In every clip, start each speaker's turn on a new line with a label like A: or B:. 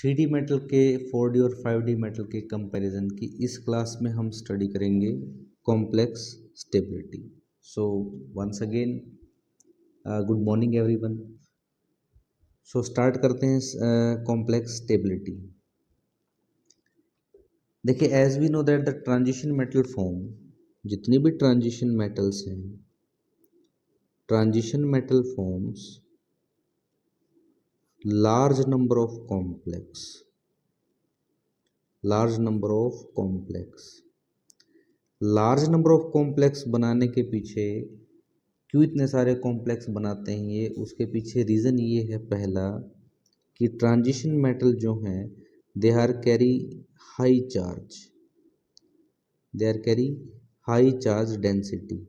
A: 3D metal के 4D और 5D metal के कंपैरिजन की इस क्लास में हम स्टडी करेंगे complex stability. So once again good morning everyone. So start करते हैं कॉम्प्लेक्स स्टेबिलिटी। देखिए, as we know that the transition metal form, जितनी भी ट्रांजिशन मेटल्स हैं, transition metal forms large number of complex large number of complex बनाने के पीछे क्यों इतने सारे कॉम्प्लेक्स बनाते हैं ये उसके पीछे रीज़न ये है। पहला कि ट्रांजिशन मेटल जो हैं they are carry high charge density.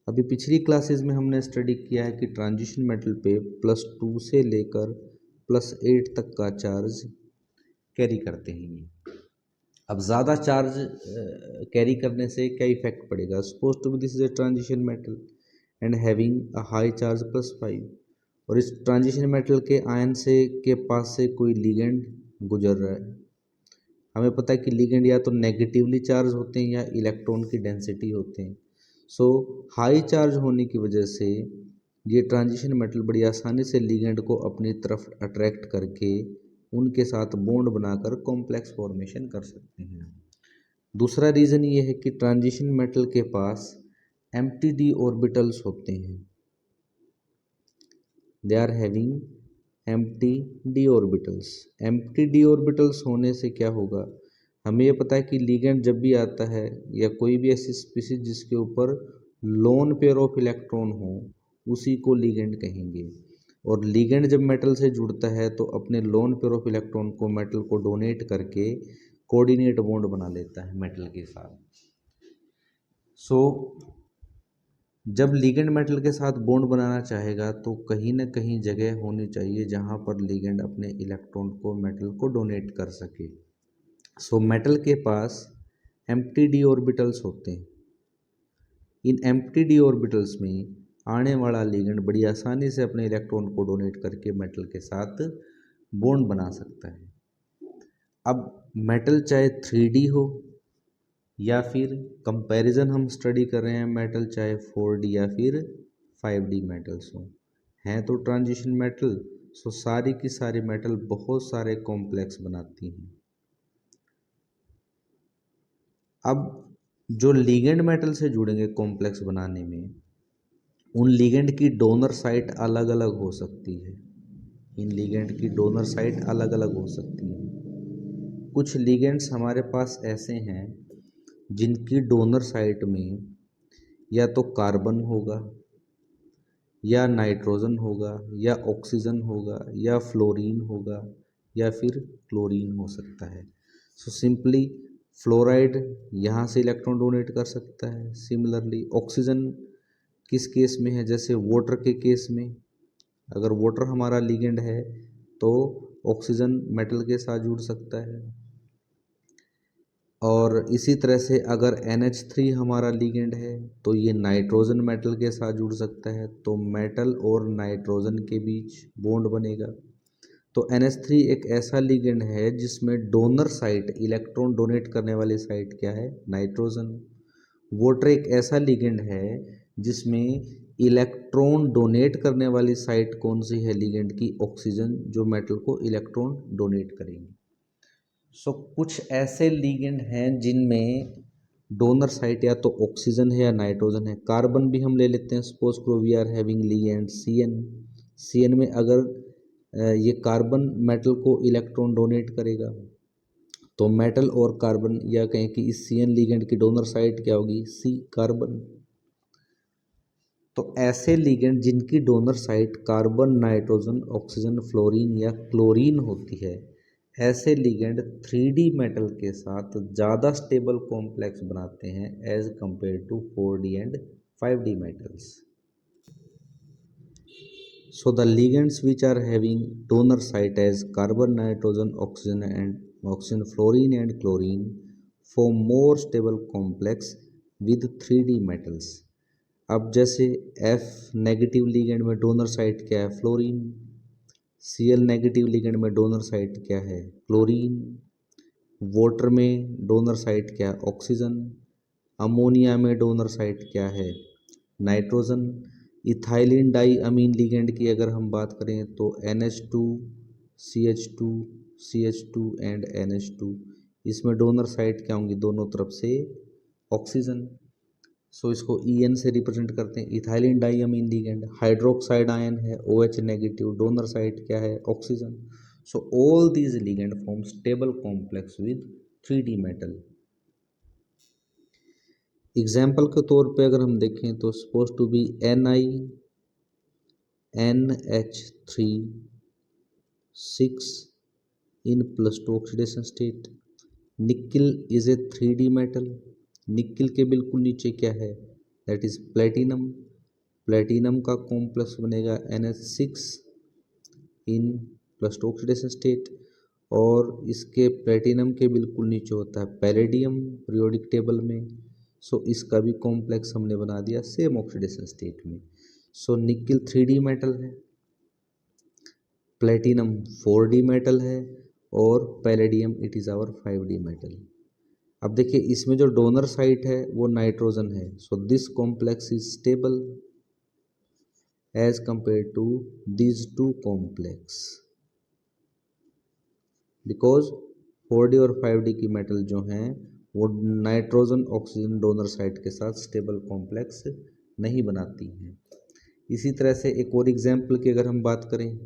A: अभी पिछली क्लासेस में हमने स्टडी किया है कि ट्रांजिशन मेटल पे +2 से लेकर +8 तक का चार्ज कैरी करते हैं ये। अब ज़्यादा चार्ज कैरी करने से क्या इफेक्ट पड़ेगा? Suppose to be this is a transition metal and having a high charge +5, और इस ट्रांजिशन मेटल के आयन से के पास से कोई लिगेंड गुजर रहा है। हमें पता है कि लिगेंड या तो नेगेटिवली चार्ज होते हैं या इलेक्ट्रॉन की डेंसिटी होते हैं। सो हाई चार्ज होने की वजह से ये ट्रांजिशन मेटल बड़ी आसानी से लिगेंड को अपनी तरफ अट्रैक्ट करके उनके साथ बॉन्ड बनाकर कॉम्प्लेक्स फॉर्मेशन कर सकते हैं। दूसरा रीज़न ये है कि ट्रांजिशन मेटल के पास एम्प्टी डी ऑर्बिटल्स होते हैं। They are having empty d orbitals होने से क्या होगा? हमें ये पता है कि लिगेंड जब भी आता है या कोई भी ऐसी स्पीसीज जिसके ऊपर लोन पेयर ऑफ इलेक्ट्रॉन हो उसी को लिगेंड कहेंगे। और लिगेंड जब मेटल से जुड़ता है तो अपने लोन पेयर ऑफ इलेक्ट्रॉन को मेटल को डोनेट करके कोऑर्डिनेट बॉन्ड बना लेता है मेटल के साथ। सो जब लिगेंड मेटल के साथ बॉन्ड बनाना चाहेगा तो कहीं ना कहीं जगह होनी चाहिए जहाँ पर लिगेंड अपने इलेक्ट्रॉन को मेटल को डोनेट कर सके। सो मेटल के पास एम्प्टी डी ऑर्बिटल्स होते हैं। इन एम्प्टी डी ऑर्बिटल्स में आने वाला लिगेंड बड़ी आसानी से अपने इलेक्ट्रॉन को डोनेट करके मेटल के साथ बॉन्ड बना सकता है। अब मेटल चाहे 3D हो या फिर कंपैरिजन हम स्टडी कर रहे हैं मेटल चाहे 4D या फिर 5D मेटल्स हो, हैं तो ट्रांजिशन मेटल। सो सारी की सारी मेटल बहुत सारे कॉम्प्लेक्स बनाती हैं। अब जो लिगेंड मेटल से जुड़ेंगे कॉम्प्लेक्स बनाने में, उन लिगेंड की डोनर साइट अलग अलग हो सकती है। इन लिगेंड की डोनर साइट अलग अलग हो सकती है। कुछ लिगेंड्स हमारे पास ऐसे हैं जिनकी डोनर साइट में या तो कार्बन होगा या नाइट्रोजन होगा या ऑक्सीजन होगा या फ्लोरीन होगा या फिर क्लोरीन हो सकता है। सो सिंपली फ्लोराइड यहाँ से इलेक्ट्रॉन डोनेट कर सकता है। सिमिलरली ऑक्सीजन किस केस में है? जैसे वाटर के केस में, अगर वाटर हमारा लिगेंड है तो ऑक्सीजन मेटल के साथ जुड़ सकता है। और इसी तरह से अगर NH3 हमारा लिगेंड है तो ये नाइट्रोजन मेटल के साथ जुड़ सकता है, तो मेटल और नाइट्रोजन के बीच बॉन्ड बनेगा। तो NH3 एक ऐसा लिगेंड है जिसमें डोनर साइट, इलेक्ट्रॉन डोनेट करने वाली साइट क्या है? नाइट्रोजन। वाटर एक ऐसा लिगेंड है जिसमें इलेक्ट्रॉन डोनेट करने वाली साइट कौन सी है लिगेंड की? ऑक्सीजन, जो मेटल को इलेक्ट्रॉन डोनेट करेंगे। सो कुछ ऐसे लिगेंड हैं जिनमें डोनर साइट या तो ऑक्सीजन है या नाइट्रोजन है। कार्बन भी हम ले लेते हैं। सपोज करो we are having ligand CN में अगर ये कार्बन मेटल को इलेक्ट्रॉन डोनेट करेगा तो मेटल और कार्बन, या कहें कि इस CN लिगेंड की डोनर साइट क्या होगी? C carbon. तो ऐसे लिगेंड जिनकी donor site carbon, nitrogen, oxygen, fluorine या क्लोरीन होती है, ऐसे लिगेंड 3D मेटल के साथ ज़्यादा स्टेबल कॉम्प्लेक्स बनाते हैं एज कंपेयर टू 4D एंड 5D metals. So the ligands which are having donor site as carbon, nitrogen, oxygen, fluorine and chlorine form more stable complex with 3D metals. अब जैसे F negative ligand में donor site क्या है? Fluorine. Cl negative ligand में donor site क्या है? Chlorine. Water में donor site क्या है? ऑक्सीजन। अमोनिया में डोनर साइट क्या है? Nitrogen. Ethylene diamine ligand की अगर हम बात करें तो NH2 CH2 CH2 and NH2, इसमें डोनर साइट क्या होंगी? दोनों तरफ से ऑक्सीजन। सो इसको En से रिप्रेजेंट करते हैं। Ethylene diamine ligand hydroxide ion है, OH नेगेटिव, डोनर साइट क्या है? Oxygen. So all these ligand form stable complex with 3D metal. Example के तौर पे अगर हम देखें तो suppose to be NiNH3 in +2 oxidation state. Nickel is a 3D metal. Nickel के बिल्कुल नीचे क्या है? That is platinum. प्लेटिनम का कॉम्प्लेक्स बनेगा NH6 इन +2 ऑक्सीडेशन स्टेट। और इसके प्लेटिनम के बिल्कुल नीचे होता है पैलेडियम पीरियोडिक टेबल में। सो इसका भी कॉम्प्लेक्स हमने बना दिया सेम ऑक्सीडेशन स्टेट में। सो निकिल 3D मेटल है, प्लेटिनम 4D मेटल है और palladium it is our 5D metal. अब देखिए इसमें जो डोनर साइट है वो नाइट्रोजन है। So this complex is stable as compare to these two complex, because 4D और 5D की मेटल जो हैं वो नाइट्रोजन ऑक्सीजन डोनर साइट के साथ स्टेबल कॉम्प्लेक्स नहीं बनाती हैं। इसी तरह से एक और एग्जाम्पल की अगर हम बात करें,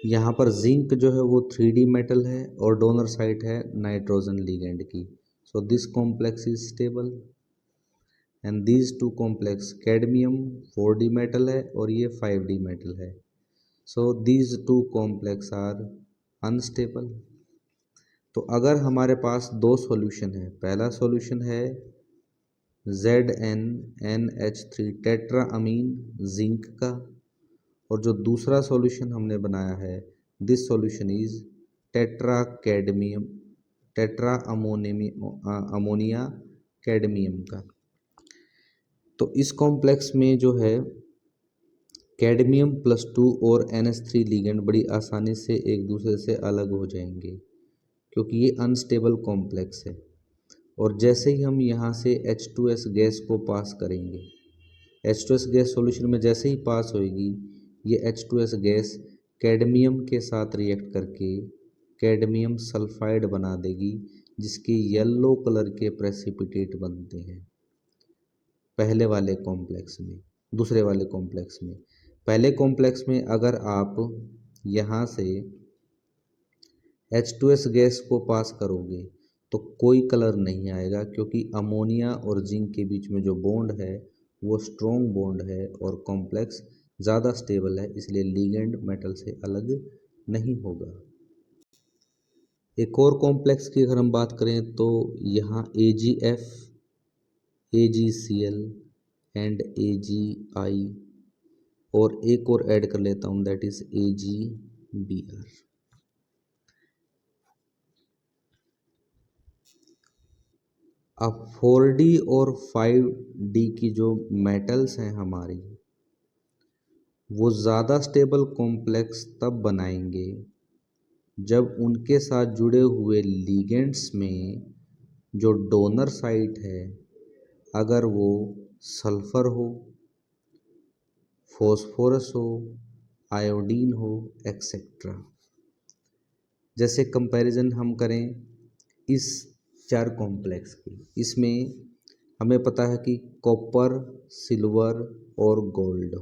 A: यहाँ पर जिंक जो है वो 3D मेटल है और डोनर साइट है नाइट्रोजन लिगेंड की। So this complex is stable and these two complex cadmium 4D metal है और ये 5D मेटल है। So these two complex are unstable. तो अगर हमारे पास दो सॉल्यूशन है, पहला सॉल्यूशन है ZnNH3 टेट्रा अमीन जिंक का, और जो दूसरा सॉल्यूशन हमने बनाया है this solution is tetra cadmium tetra ammonia cadmium का। तो इस कॉम्प्लेक्स में जो है कैडमियम +2 और NH3 लिगेंड बड़ी आसानी से एक दूसरे से अलग हो जाएंगे क्योंकि ये अनस्टेबल कॉम्प्लेक्स है। और जैसे ही हम यहाँ से H2S गैस को पास करेंगे, H2S गैस सॉल्यूशन में जैसे ही पास होएगी ये H2S गैस कैडमियम के साथ रिएक्ट करके कैडमियम सल्फाइड बना देगी जिसके येलो कलर के प्रेसिपिटेट बनते हैं पहले वाले कॉम्प्लेक्स में। दूसरे वाले कॉम्प्लेक्स में, पहले कॉम्प्लेक्स में अगर आप यहाँ से H2S गैस को पास करोगे तो कोई कलर नहीं आएगा क्योंकि अमोनिया और जिंक के बीच में जो बॉन्ड है वो स्ट्रॉन्ग बॉन्ड है और कॉम्प्लेक्स ज़्यादा स्टेबल है, इसलिए लिगेंड मेटल से अलग नहीं होगा। एक और कॉम्प्लेक्स की अगर हम बात करें तो यहाँ AgF, AgCl एंड AgI और एक और ऐड कर लेता हूँ दैट इज AgBr। अब 4D और 5D की जो मेटल्स हैं हमारी वो ज़्यादा स्टेबल कॉम्प्लेक्स तब बनाएंगे जब उनके साथ जुड़े हुए लिगेंड्स में जो डोनर साइट है अगर वो सल्फर हो, फॉस्फोरस हो, आयोडीन हो एक्सेट्रा। जैसे कंपैरिजन हम करें इस चार कॉम्प्लेक्स की, इसमें हमें पता है कि कॉपर, सिल्वर और गोल्ड।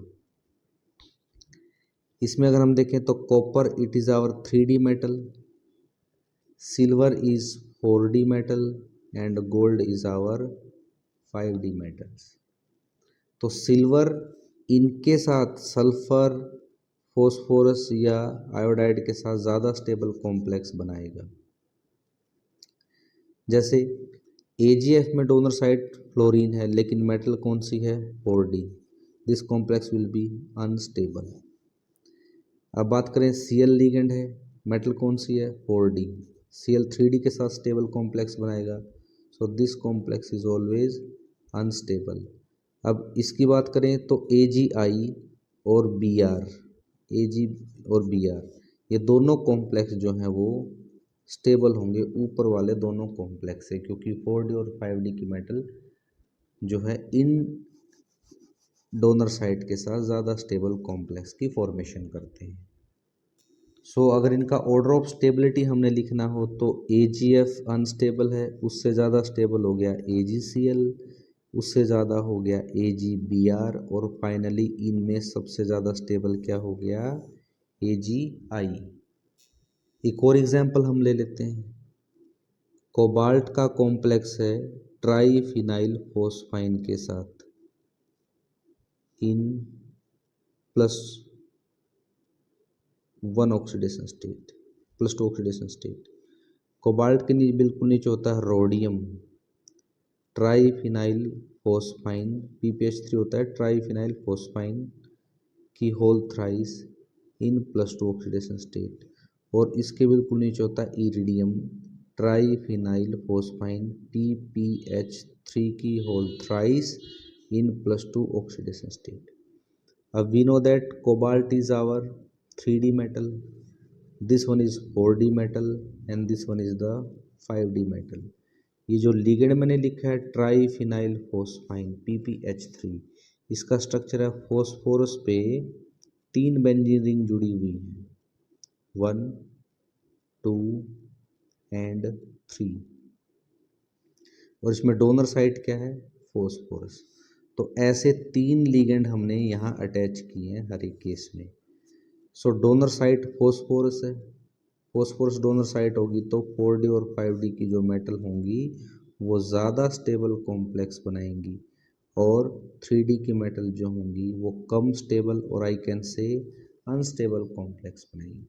A: इसमें अगर हम देखें तो copper it is our 3D metal, silver is 4D metal and gold is our 5D metals. तो सिल्वर इनके साथ सल्फर, फॉस्फोरस या आयोडाइड के साथ ज़्यादा स्टेबल कॉम्प्लेक्स बनाएगा। जैसे AgF में डोनर साइट फ्लोरीन है लेकिन मेटल कौन सी है? 4D। This complex will be unstable. अब बात करें Cl लिगेंड है, मेटल कौन सी है? 4D। Cl 3D के साथ स्टेबल कॉम्प्लेक्स बनाएगा, सो this complex is always unstable. अब इसकी बात करें तो AgI और बी आर, ए जी और बी आर, ये दोनों कॉम्प्लेक्स जो हैं वो स्टेबल होंगे, ऊपर वाले दोनों कॉम्प्लेक्स से, क्योंकि 4D और 5D की मेटल जो है इन डोनर साइट के साथ ज़्यादा स्टेबल कॉम्प्लेक्स की फॉर्मेशन करते हैं। सो अगर इनका ऑर्डर ऑफ स्टेबिलिटी हमने लिखना हो तो AgF अनस्टेबल है, उससे ज़्यादा स्टेबल हो गया AgCl, उससे ज़्यादा हो गया AgBr, और फाइनली इनमें सबसे ज़्यादा स्टेबल क्या हो गया, AgI। एक और एग्जांपल हम ले लेते हैं। कोबाल्ट का कॉम्प्लेक्स है ट्राईफिनाइल फोस्फाइन के साथ इन +1 oxidation state, +2 oxidation state. Cobalt के नीचे बिल्कुल नीचे होता है रोडियम, ट्राईफिनाइल फोस्फाइन, PPH3 होता है ट्राईफिनाइल फोस्फाइन की whole thrice in +2 oxidation state, और इसके बिल्कुल नीचे होता है इरिडियम, ट्राईफिनाइल फोस्फाइन PPH3 की whole thrice in +2 oxidation state. अब we know that cobalt is our 3D metal, this one is 4D metal and this one is the 5D metal। ये जो लिगेंड मैंने लिखा है ट्राईफिनाइल फोस्फाइन PPH3, इसका structure है phosphorus पे 3 benzene ring जुड़ी हुई हैं, 1 2 एंड 3, और इसमें डोनर साइट क्या है, फोस्फोरस। तो ऐसे 3 लिगेंड हमने यहाँ अटैच किए हैं हर एक केस में। सो डोनर साइट फोस्फोरस है, फोस्फोरस डोनर साइट होगी तो 4D और 5D की जो मेटल होंगी वो ज़्यादा स्टेबल कॉम्प्लेक्स बनाएंगी, और 3D की मेटल जो होंगी वो कम स्टेबल और I can say unstable complex बनाएंगी।